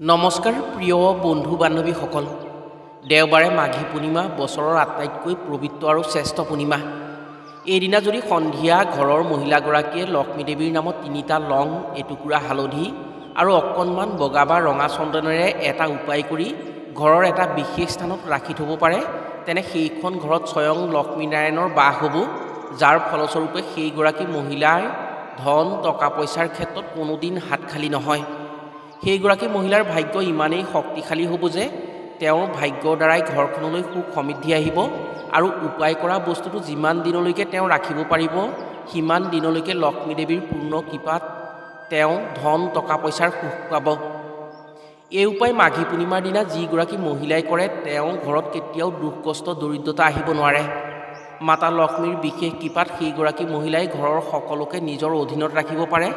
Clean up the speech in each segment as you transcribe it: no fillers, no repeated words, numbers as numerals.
নমস্কাৰ প্ৰিয় বন্ধু বান্ধৱীসকল। দেওবাৰে মাঘী পূৰ্ণিমা বছৰৰ আটাইতকৈ পবিত্ৰ আৰু শ্ৰেষ্ঠ পূৰ্ণিমা। এইদিনা যদি সন্ধিয়া ঘৰৰ মহিলাগৰাকীয়ে লক্ষ্মী দেৱীৰ নামত 3টা লং, এটুকুৰা হালধি আৰু অকণমান বগা বা ৰঙা চন্দনেৰে এটা উপায় কৰি ঘৰৰ এটা বিশেষ স্থানত ৰাখি থ'ব পাৰে, তেনে সেইখন ঘৰত স্বয়ং লক্ষ্মীনাৰায়ণৰ বাস হ'ব, যাৰ ফলস্বৰূপে সেইগৰাকী মহিলাৰ ধন টকা পইচাৰ ক্ষেত্ৰত কোনোদিন হাত খালী নহয়। সেইগৰাকী মহিলাৰ ভাগ্য ইমানেই শক্তিশালী হ'ব যে তেওঁৰ ভাগ্যৰ দ্বাৰাই ঘৰখনলৈ সুখ সমৃদ্ধি আহিব আৰু উপায় কৰা বস্তুটো যিমান দিনলৈকে তেওঁ ৰাখিব পাৰিব, সিমান দিনলৈকে লক্ষ্মী দেৱীৰ পূৰ্ণ কৃপাত তেওঁ ধন টকা পইচাৰ সুখ পাব। এই উপায় মাঘী পূৰ্ণিমাৰ দিনা যিগৰাকী মহিলাই কৰে, তেওঁ ঘৰত কেতিয়াও দুখ কষ্ট দৰিদ্ৰতা আহিব নোৱাৰে। মাতা লক্ষ্মীৰ বিশেষ কৃপাত সেইগৰাকী মহিলাই ঘৰৰ সকলোকে নিজৰ অধীনত ৰাখিব পাৰে।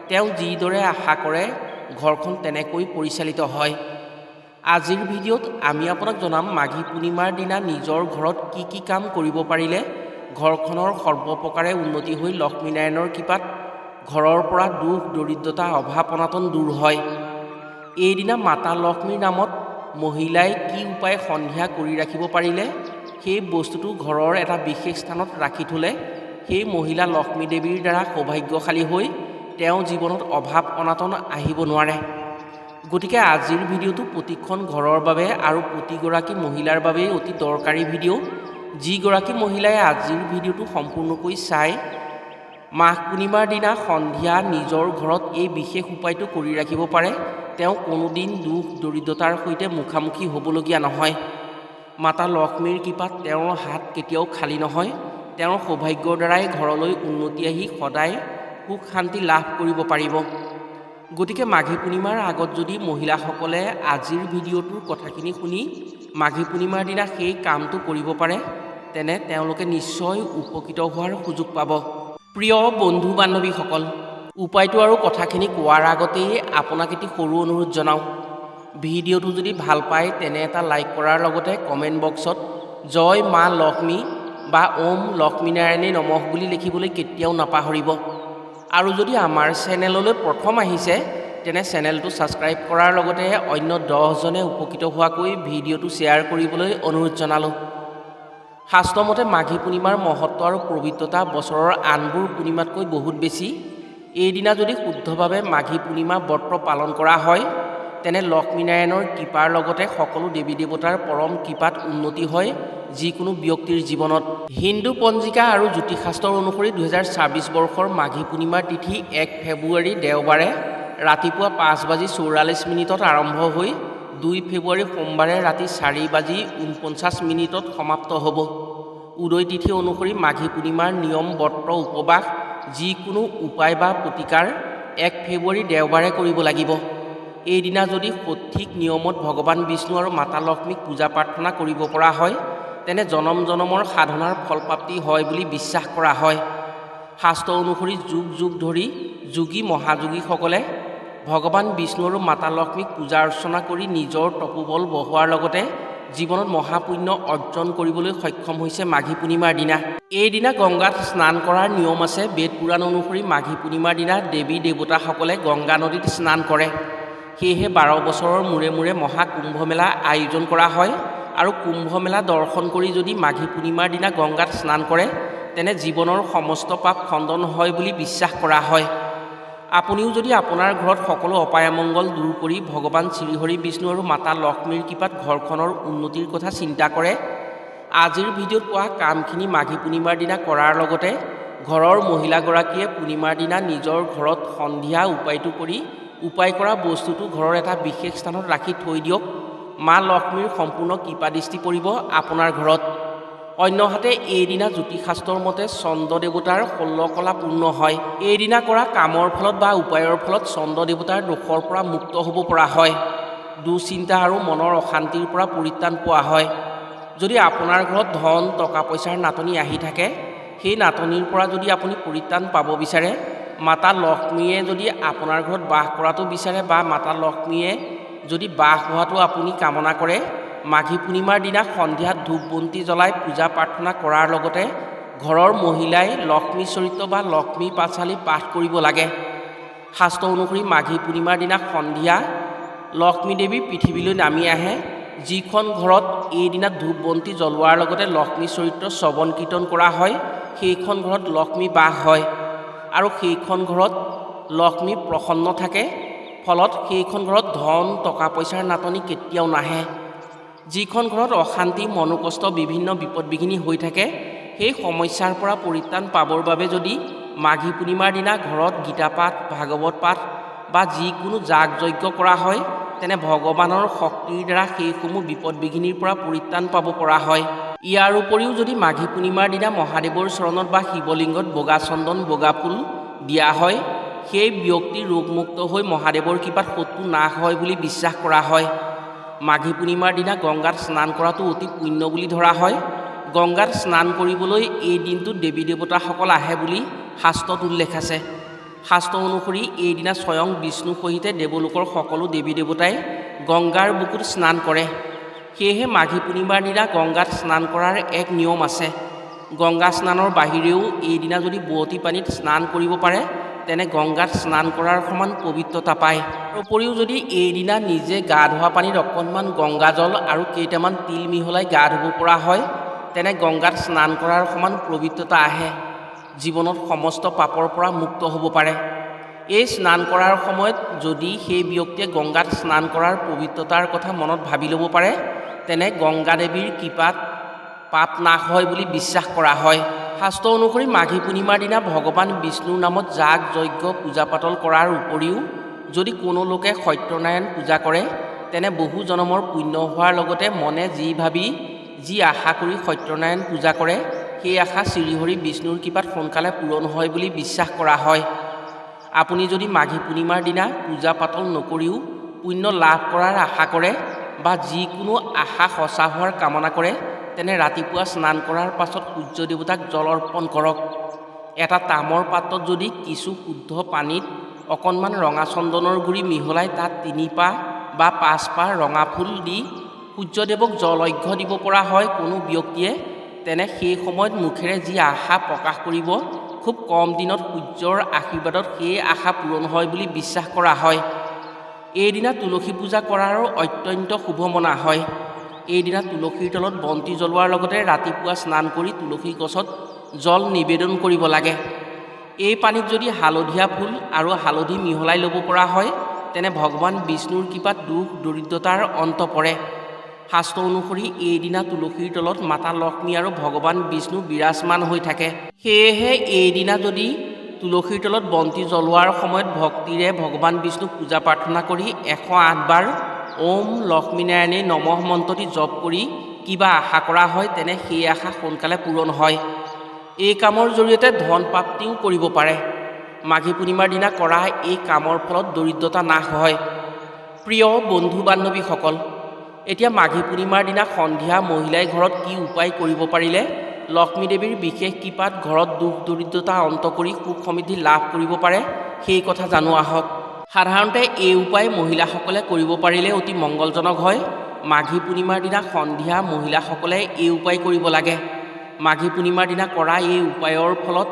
তেওঁ যিদৰে আশা কৰে ঘৰখন তেনেকৈ পৰিচালিত হয়। আজিৰ ভিডিঅ'ত আমি আপোনাক জনাম মাঘী পূৰ্ণিমাৰ দিনা নিজৰ ঘৰত কি কি কাম কৰিব পাৰিলে ঘৰখনৰ সৰ্বপ্ৰকাৰে উন্নতি হৈ লক্ষ্মীনাৰায়ণৰ কৃপাত ঘৰৰ পৰা দুখ দৰিদ্ৰতা অভাৱ অনাটন দূৰ হয়। এইদিনা মাতা লক্ষ্মীৰ নামত মহিলাই কি উপায় সন্ধিয়া কৰি ৰাখিব পাৰিলে সেই বস্তুটো ঘৰৰ এটা বিশেষ স্থানত ৰাখি থ'লে সেই মহিলা লক্ষ্মী দেৱীৰ দ্বাৰা সৌভাগ্যশালী হৈ তেওঁ জীৱনত অভাৱ অনাটন আহিব নোৱাৰে। গতিকে আজিৰ ভিডিঅ'টো প্ৰতিখন ঘৰৰ বাবে আৰু প্ৰতিগৰাকী মহিলাৰ বাবেই অতি দৰকাৰী ভিডিঅ'। যিগৰাকী মহিলাই আজিৰ ভিডিঅ'টো সম্পূৰ্ণকৈ চাই মাঘ পূৰ্ণিমাৰ দিনা সন্ধিয়া নিজৰ ঘৰত এই বিশেষ উপায়টো কৰি ৰাখিব পাৰে, তেওঁ কোনোদিন দুখ দৰিদ্ৰতাৰ সৈতে মুখামুখি হ'বলগীয়া নহয়। মাতা লক্ষ্মীৰ কৃপাত তেওঁৰ হাত কেতিয়াও খালী নহয়। তেওঁৰ সৌভাগ্যৰ দ্বাৰাই ঘৰলৈ উন্নতি আহি সদায় সুখ শান্তি লাভ কৰিব পাৰিব। গতিকে মাঘী পূৰ্ণিমাৰ আগত যদি মহিলাসকলে আজিৰ ভিডিঅ'টোৰ কথাখিনি শুনি মাঘী পূৰ্ণিমাৰ দিনা সেই কামটো কৰিব পাৰে, তেনে তেওঁলোকে নিশ্চয় উপকৃত হোৱাৰ সুযোগ পাব। প্ৰিয় বন্ধু বান্ধৱীসকল, উপায়টো আৰু কথাখিনি কোৱাৰ আগতেই আপোনাক এটি সৰু অনুৰোধ জনাওঁ। ভিডিঅ'টো যদি ভাল পায় তেনে এটা লাইক কৰাৰ লগতে কমেণ্ট বক্সত জয় মা লক্ষ্মী বা ওম লক্ষ্মীনাৰায়ণী নমঃ বুলি লিখিবলৈ কেতিয়াও নাপাহৰিব। আৰু যদি আমাৰ চেনেললৈ প্ৰথম আহিছে তেনে চেনেলটো ছাবস্ক্ৰাইব কৰাৰ লগতে অন্য 10জনে উপকৃত হোৱাকৈ ভিডিঅ'টো শ্বেয়াৰ কৰিবলৈ অনুৰোধ জনালোঁ। শাস্ত্ৰমতে মাঘী পূৰ্ণিমাৰ মহত্ব আৰু পবিত্ৰতা বছৰৰ আনবোৰ পূৰ্ণিমাতকৈ বহুত বেছি। এইদিনা যদি শুদ্ধভাৱে মাঘী পূৰ্ণিমা ব্ৰত পালন কৰা হয়, তেনে লক্ষ্মীনাৰায়ণৰ কৃপাৰ লগতে সকলো দেৱী দেৱতাৰ পৰম কৃপাত উন্নতি হয় যিকোনো ব্যক্তিৰ জীৱনত। হিন্দু পঞ্জিকা আৰু জ্যোতিষশাস্ত্ৰ অনুসৰি 2026 বৰ্ষৰ মাঘী পূৰ্ণিমাৰ তিথি 1 ফেব্ৰুৱাৰী দেওবাৰে ৰাতিপুৱা 5:44 আৰম্ভ হৈ 2 ফেব্ৰুৱাৰী সোমবাৰে ৰাতি 4:49 সমাপ্ত হ'ব। উদয় তিথি অনুসৰি মাঘী পূৰ্ণিমাৰ নিয়ম ব্ৰত উপবাস যিকোনো উপায় বা প্ৰতিকাৰ 1 ফেব্ৰুৱাৰী দেওবাৰে কৰিব লাগিব। এইদিনা যদি সঠিক নিয়মত ভগৱান বিষ্ণু আৰু মাতা লক্ষ্মীক পূজা প্ৰাৰ্থনা কৰিব পৰা হয়, তেনে জনম জনমৰ সাধনাৰ ফলপ্ৰাপ্তি হয় বুলি বিশ্বাস কৰা হয়। শাস্ত্ৰ অনুসৰি যুগ যুগ ধৰি যোগী মহাযোগীসকলে ভগৱান বিষ্ণু আৰু মাতা লক্ষ্মীক পূজা অৰ্চনা কৰি নিজৰ তপোবল বঢ়োৱাৰ লগতে জীৱনত মহাপুণ্য অৰ্জন কৰিবলৈ সক্ষম হৈছে মাঘী পূৰ্ণিমাৰ দিনা। এইদিনা গংগাত স্নান কৰাৰ নিয়ম আছে। বেদ পুৰাণ অনুসৰি মাঘী পূৰ্ণিমাৰ দিনা দেৱী দেৱতাসকলে গংগা নদীত স্নান কৰে। সেয়েহে 12 বছৰৰ মূৰে মূৰে মহাকুম্ভমেলা আয়োজন কৰা হয় আৰু কুম্ভমেলা দৰ্শন কৰি যদি মাঘী পূৰ্ণিমাৰ দিনা গংগাত স্নান কৰে, তেনে জীৱনৰ সমস্ত পাপ খণ্ডন হয় বুলি বিশ্বাস কৰা হয়। আপুনিও যদি আপোনাৰ ঘৰত সকলো অপায়মংগল দূৰ কৰি ভগৱান শ্ৰীহৰি বিষ্ণু আৰু মাতা লক্ষ্মীৰ কৃপাত ঘৰখনৰ উন্নতিৰ কথা চিন্তা কৰে, আজিৰ ভিডিঅ'ত কোৱা কামখিনি মাঘী পূৰ্ণিমাৰ দিনা কৰাৰ লগতে ঘৰৰ মহিলাগৰাকীয়ে পূৰ্ণিমাৰ দিনা নিজৰ ঘৰত সন্ধিয়া উপায়টো কৰি উপায় কৰা বস্তুটো ঘৰৰ এটা বিশেষ স্থানত ৰাখি থৈ দিয়ক। মা লক্ষ্মীৰ সম্পূৰ্ণ কৃপা দৃষ্টি পৰিব আপোনাৰ ঘৰত। অন্যহাতে এইদিনা জ্যোতিষশাস্ত্ৰৰ মতে চন্দ্ৰ দেৱতাৰ 16 কলা পূৰ্ণ হয়। এইদিনা কৰা কামৰ ফলত বা উপায়ৰ ফলত চন্দ্ৰ দেৱতাৰ দোষৰ পৰা মুক্ত হ'ব পৰা হয়। দুশ্চিন্তা আৰু মনৰ অশান্তিৰ পৰা পৰিত্ৰাণ পোৱা হয়। যদি আপোনাৰ ঘৰত ধন টকা পইচাৰ নাটনি আহি থাকে, সেই নাটনিৰ পৰা যদি আপুনি পৰিত্ৰাণ পাব বিচাৰে, মাতা লক্ষ্মীয়ে যদি আপোনাৰ ঘৰত বাস কৰাটো বিচাৰে বা মাতা লক্ষ্মীয়ে যদি বাস হোৱাটো আপুনি কামনা কৰে, মাঘী পূৰ্ণিমাৰ দিনা সন্ধিয়াত ধূপ বন্তি জ্বলাই পূজা প্ৰাৰ্থনা কৰাৰ লগতে ঘৰৰ মহিলাই লক্ষ্মী চৰিত্ৰ বা লক্ষ্মী পাঁচালী পাঠ কৰিব লাগে। শাস্ত্ৰ অনুসৰি মাঘী পূৰ্ণিমাৰ দিনা সন্ধিয়া লক্ষ্মী দেৱী পৃথিৱীলৈ নামি আহে, যিখন ঘৰত এইদিনা ধূপ বন্তি জ্বলোৱাৰ লগতে লক্ষ্মী চৰিত্ৰ শ্ৰৱণ কীৰ্তন কৰা হয়, সেইখন ঘৰত লক্ষ্মী বাস হয় আৰু সেইখন ঘৰত লক্ষ্মী প্ৰসন্ন থাকে। ফলত সেইখন ঘৰত ধন টকা পইচাৰ নাটনি কেতিয়াও নাহে। যিখন ঘৰত অশান্তি মনোকষ্ট বিভিন্ন বিপদ বিঘিনি হৈ থাকে, সেই সমস্যাৰ পৰা পৰিত্ৰাণ পাবৰ বাবে যদি মাঘী পূৰ্ণিমাৰ দিনা ঘৰত গীতা পাঠ, ভাগৱত পাঠ বা যিকোনো যাগ যজ্ঞ কৰা হয়, তেনে ভগৱানৰ শক্তিৰ দ্বাৰা সেইসমূহ বিপদ বিঘিনিৰ পৰা পৰিত্ৰাণ পাব পৰা হয়। ইয়াৰ উপৰিও যদি মাঘী পূৰ্ণিমাৰ দিনা মহাদেৱৰ চৰণত বা শিৱলিংগত বগা চন্দন বগা ফুল দিয়া হয়, সেই ব্যক্তি ৰোগমুক্ত হৈ মহাদেৱৰ কৃপাত শত্ৰু নাশ হয় বুলি বিশ্বাস কৰা হয়। মাঘী পূৰ্ণিমাৰ দিনা গংগাত স্নান কৰাটো অতি পুণ্য বুলি ধৰা হয়। গংগাত স্নান কৰিবলৈ এই দিনটোত দেৱী দেৱতাসকল আহে বুলি শাস্ত্ৰত উল্লেখ আছে। শাস্ত্ৰ অনুসৰি এইদিনা স্বয়ং বিষ্ণু সহিতে দেৱলোকৰ সকলো দেৱী দেৱতাই গংগাৰ বুকুত স্নান কৰে। সেয়েহে মাঘী পূৰ্ণিমাৰ দিনা গংগাত স্নান কৰাৰ এক নিয়ম আছে। গংগা স্নানৰ বাহিৰেও এইদিনা যদি বোৱতী পানীত স্নান কৰিব পাৰে, তেনে গংগাত স্নান কৰাৰ সমান পবিত্ৰতা পায়। তাৰ উপৰিও যদি এইদিনা নিজে গা ধোৱা পানীত অকণমান গংগাজল আৰু কেইটামান তিল মিহলাই গা ধুব পৰা হয়, তেনে গংগাত স্নান কৰাৰ সমান পবিত্ৰতা আহে। জীৱনত সমস্ত পাপৰ পৰা মুক্ত হ'ব পাৰে। এই স্নান কৰাৰ সময়ত যদি সেই ব্যক্তিয়ে গংগাত স্নান কৰাৰ পবিত্ৰতাৰ কথা মনত ভাবি ল'ব পাৰে, তেনে গংগা দেৱীৰ কৃপাত পাপ নাশ হয় বুলি বিশ্বাস কৰা হয়। শাস্ত্ৰ অনুসৰি মাঘী পূৰ্ণিমাৰ দিনা ভগৱান বিষ্ণুৰ নামত যাগ যজ্ঞ পূজা পাতল কৰাৰ উপৰিও যদি কোনো লোকে সত্যনাৰায়ণ পূজা কৰে, তেনে বহু জনমৰ পুণ্য হোৱাৰ লগতে মনে যি ভাবি যি আশা কৰি সত্যনাৰায়ণ পূজা কৰে, সেই আশা শ্ৰীহৰি বিষ্ণুৰ কৃপাত সোনকালে পূৰণ হয় বুলি বিশ্বাস কৰা হয়। আপুনি যদি মাঘী পূৰ্ণিমাৰ দিনা পূজা পাতল নকৰিও পুণ্য লাভ কৰাৰ আশা কৰে বা যিকোনো আশা সঁচা হোৱাৰ কামনা কৰে, তেনে ৰাতিপুৱা স্নান কৰাৰ পাছত সূৰ্য দেৱতাক জল অৰ্পণ কৰক। এটা তামৰ পাত্ৰত যদি কিছু শুদ্ধ পানীত অকণমান ৰঙা চন্দনৰ গুৰি মিহলাই তাত 3 পাহ বা 5 পাহ ৰঙা ফুল দি সূৰ্যদেৱক জল অৰ্ঘ্য দিব পৰা হয় কোনো ব্যক্তিয়ে, তেনে সেই সময়ত মুখেৰে যি আশা প্ৰকাশ কৰিব, খুব কম দিনত সূৰ্যৰ আশীৰ্বাদত সেই আশা পূৰণ হয় বুলি বিশ্বাস কৰা হয়। এইদিনা তুলসী পূজা কৰাৰো অত্যন্ত শুভ মনা হয়। এইদিনা তুলসীৰ তলত বন্তি জ্বলোৱাৰ লগতে ৰাতিপুৱা স্নান কৰি তুলসী গছত জল নিবেদন কৰিব লাগে। এই পানীত যদি হালধীয়া ফুল আৰু হালধি মিহলাই ল'ব পৰা হয়, তেনে ভগৱান বিষ্ণুৰ কৃপাত দুখ দৰিদ্ৰতাৰ অন্ত পৰে। শাস্ত্ৰ অনুসৰি এইদিনা তুলসীৰ তলত মাতা লক্ষ্মী আৰু ভগৱান বিষ্ণু বিৰাজমান হৈ থাকে। সেয়েহে এইদিনা যদি তুলসীৰ তলত বন্তি জ্বলোৱাৰ সময়ত ভক্তিৰে ভগৱান বিষ্ণুক পূজা প্ৰাৰ্থনা কৰি 108 বাৰ ওম লক্ষ্মীনাৰায়ণে নমঃ মন্ত্ৰটি জপ কৰি কিবা আশা কৰা হয়, তেনে সেই আশা সোনকালে পূৰণ হয়। এই কামৰ জৰিয়তে ধন প্ৰাপ্তিও কৰিব পাৰে। মাঘী পূৰ্ণিমাৰ দিনা কৰা এই কামৰ ফলত দৰিদ্ৰতা নাশ হয়। প্ৰিয় বন্ধু বান্ধৱীসকল, এতিয়া মাঘী পূৰ্ণিমাৰ দিনা সন্ধিয়া মহিলাই ঘৰত কি উপায় কৰিব পাৰিলে লক্ষ্মী দেৱীৰ বিশেষ কৃপাত ঘৰত দুখ দৰিদ্ৰতা অন্ত কৰি সুখ সমৃদ্ধি লাভ কৰিব পাৰে, সেই কথা জানো আহক। সাধাৰণতে এই উপায় মহিলাসকলে কৰিব পাৰিলে অতি মংগলজনক হয়। মাঘী পূৰ্ণিমাৰ দিনা সন্ধিয়া মহিলাসকলে এই উপায় কৰিব লাগে। মাঘী পূৰ্ণিমাৰ দিনা কৰা এই উপায়ৰ ফলত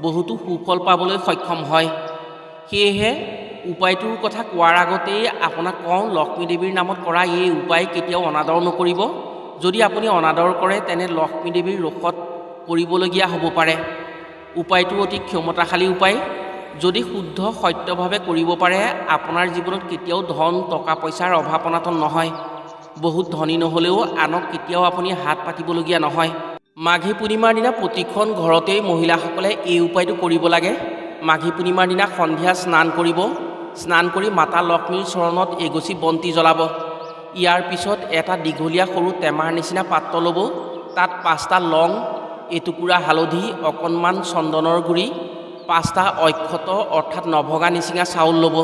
বহুতো সুফল পাবলৈ সক্ষম হয়। সেয়েহে উপায়টোৰ কথা কোৱাৰ আগতেই আপোনাক কওঁ, লক্ষ্মী দেৱীৰ নামত কৰা এই উপায় কেতিয়াও অনাদৰ নকৰিব। যদি আপুনি অনাদৰ কৰে, তেনে লক্ষ্মী দেৱীৰ ৰোষত পৰিবলগীয়া হ'ব পাৰে। উপায়টো অতি ক্ষমতাশালী উপায়। যদি শুদ্ধ সত্যভাৱে কৰিব পাৰে, আপোনাৰ জীৱনত কেতিয়াও ধন টকা পইচাৰ অভাৱ অনাটন নহয়। বহুত ধনী নহ'লেও আনক কেতিয়াও আপুনি হাত পাতিবলগীয়া নহয়। মাঘী পূৰ্ণিমাৰ দিনা প্ৰতিখন ঘৰতেই মহিলাসকলে এই উপায়টো কৰিব লাগে। মাঘী পূৰ্ণিমাৰ দিনা সন্ধিয়া স্নান কৰিব। স্নান কৰি মাতা লক্ষ্মীৰ চৰণত এগছি বন্তি জ্বলাব। ইয়াৰ পিছত এটা দীঘলীয়া সৰু টেমাৰ নিচিনা পাত্ৰ ল'ব। তাত 5টা লং, এটুকুৰা হালধি, অকণমান চন্দনৰ গুৰি, 5টা অক্ষত অৰ্থাৎ নভগা নিচিঙা চাউল ল'ব।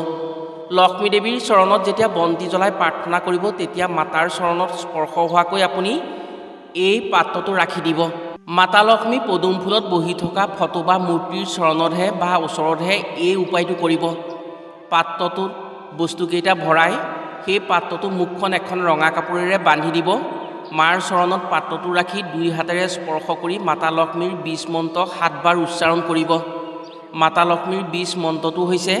লক্ষ্মী দেৱীৰ চৰণত যেতিয়া বন্তি জ্বলাই প্ৰাৰ্থনা কৰিব, তেতিয়া মাতাৰ চৰণত স্পৰ্শ হোৱাকৈ আপুনি এই পাত্ৰটো ৰাখি দিব। মাতা লক্ষ্মী পদুম ফুলত বহি থকা ফটো বা মূৰ্তিৰ চৰণতহে বা ওচৰতহে এই উপায়টো কৰিব। পাত্ৰটোত বস্তুকেইটা ভৰাই সেই পাত্ৰটো মুখখন এখন ৰঙা কাপোৰেৰে বান্ধি দিব। মাৰ চৰণত পাত্ৰটো ৰাখি 2 হাতেৰে স্পৰ্শ কৰি মাতা লক্ষ্মীৰ বীজ মন্ত্ৰ 7 বাৰ উচ্চাৰণ কৰিব। মাতা লক্ষ্মীৰ বীজ মন্ত্ৰটো হৈছে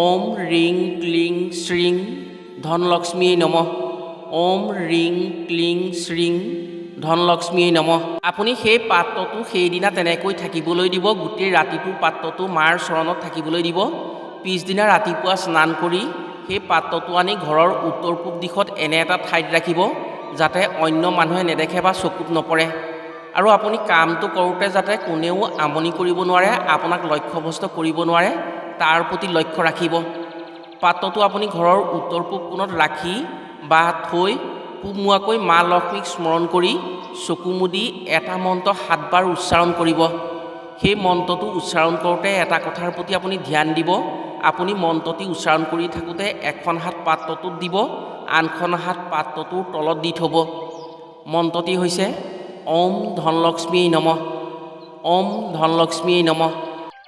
ওম ৰিং ক্লিং শ্ৰীং ধনলক্ষ্মীয়ে নমঃ। ওম ৰিং ক্লিং শ্ৰীং ধনলক্ষ্মীয়ে নমঃ। আপুনি সেই পাত্ৰটো সেইদিনা তেনেকৈ থাকিবলৈ দিব। গোটেই ৰাতিটো পাত্ৰটো মাৰ চৰণত থাকিবলৈ দিব। পিছদিনা ৰাতিপুৱা স্নান কৰি সেই পাত্ৰটো আনি ঘৰৰ উত্তৰ পূব দিশত এনে এটা ঠাইত ৰাখিব যাতে অন্য মানুহে নেদেখে বা চকুত নপৰে। আৰু আপুনি কামটো কৰোঁতে যাতে কোনেও আমনি কৰিব নোৱাৰে, আপোনাক লক্ষ্যভ্ৰষ্ট কৰিব নোৱাৰে, তাৰ প্ৰতি লক্ষ্য ৰাখিব। পাত্ৰটো আপুনি ঘৰৰ উত্তৰ পূব কোণত ৰাখি বা থৈ পূবমুৱাকৈ মা লক্ষ্মীক স্মৰণ কৰি চকু মুদি এটা মন্ত্ৰ 7 বাৰ উচ্চাৰণ কৰিব। সেই মন্ত্ৰটো উচ্চাৰণ কৰোঁতে এটা কথাৰ প্ৰতি আপুনি ধ্যান দিব। আপুনি মন্ত্ৰটি উচ্চাৰণ কৰি থাকোঁতে এখন হাত পাত্ৰটোত দিব, আনখন হাত পাত্ৰটোৰ তলত দি থ'ব। মন্ত্ৰটি হৈছে ওম ধনলক্ষ্মীয়ে নমঃ। ওম ধনলক্ষ্মীয়ে নমঃ।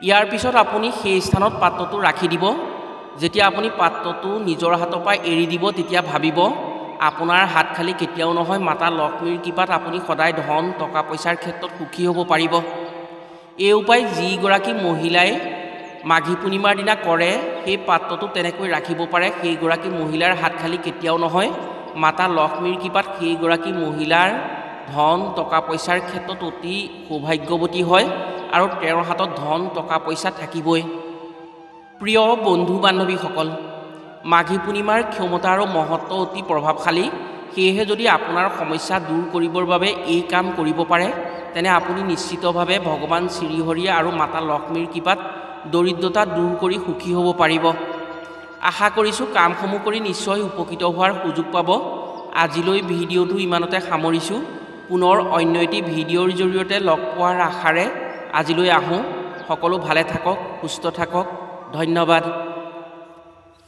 ইয়াৰ পিছত আপুনি সেই স্থানত পাত্ৰটো ৰাখি দিব। যেতিয়া আপুনি পাত্ৰটো নিজৰ হাতৰ পৰা এৰি দিব তেতিয়া ভাবিব আপোনাৰ হাত খালি কেতিয়াও নহয়, মাতা লক্ষ্মীৰ কৃপাত আপুনি সদায় ধন টকা পইচাৰ ক্ষেত্ৰত সুখী হ'ব পাৰিব। এই উপায় যিগৰাকী মহিলাই মাঘী পূৰ্ণিমাৰ দিনা কৰে সেই পাত্ৰটো তেনেকৈ ৰাখিব পাৰে, সেইগৰাকী মহিলাৰ হাত খালি কেতিয়াও নহয়, মাতা লক্ষ্মীৰ কৃপাত সেইগৰাকী মহিলাৰ ধন টকা পইচাৰ ক্ষেত্ৰত অতি সৌভাগ্যৱতী হয় আৰু তেওঁৰ হাতত ধন টকা পইচা থাকিবই। প্ৰিয় বন্ধু বান্ধৱীসকল, মাঘী পূৰ্ণিমাৰ ক্ষমতা আৰু মহত্ব অতি প্ৰভাৱশালী। সেয়েহে যদি আপোনাৰ সমস্যা দূৰ কৰিবৰ বাবে এই কাম কৰিব পাৰে তেনে আপুনি নিশ্চিতভাৱে ভগৱান শ্ৰীহৰি আৰু মাতা লক্ষ্মীৰ কৃপাত দৰিদ্ৰতা দূৰ কৰি সুখী হ'ব পাৰিব। আশা কৰিছোঁ কামসমূহ কৰি নিশ্চয় উপকৃত হোৱাৰ সুযোগ পাব। আজিলৈ ভিডিঅ'টো ইমানতে সামৰিছোঁ। পুনৰ অন্য এটি ভিডিঅ'ৰ জৰিয়তে লগ পোৱাৰ আশাৰে আজিলৈ আহোঁ। সকলো ভালে থাকক, সুস্থ থাকক। ধন্যবাদ।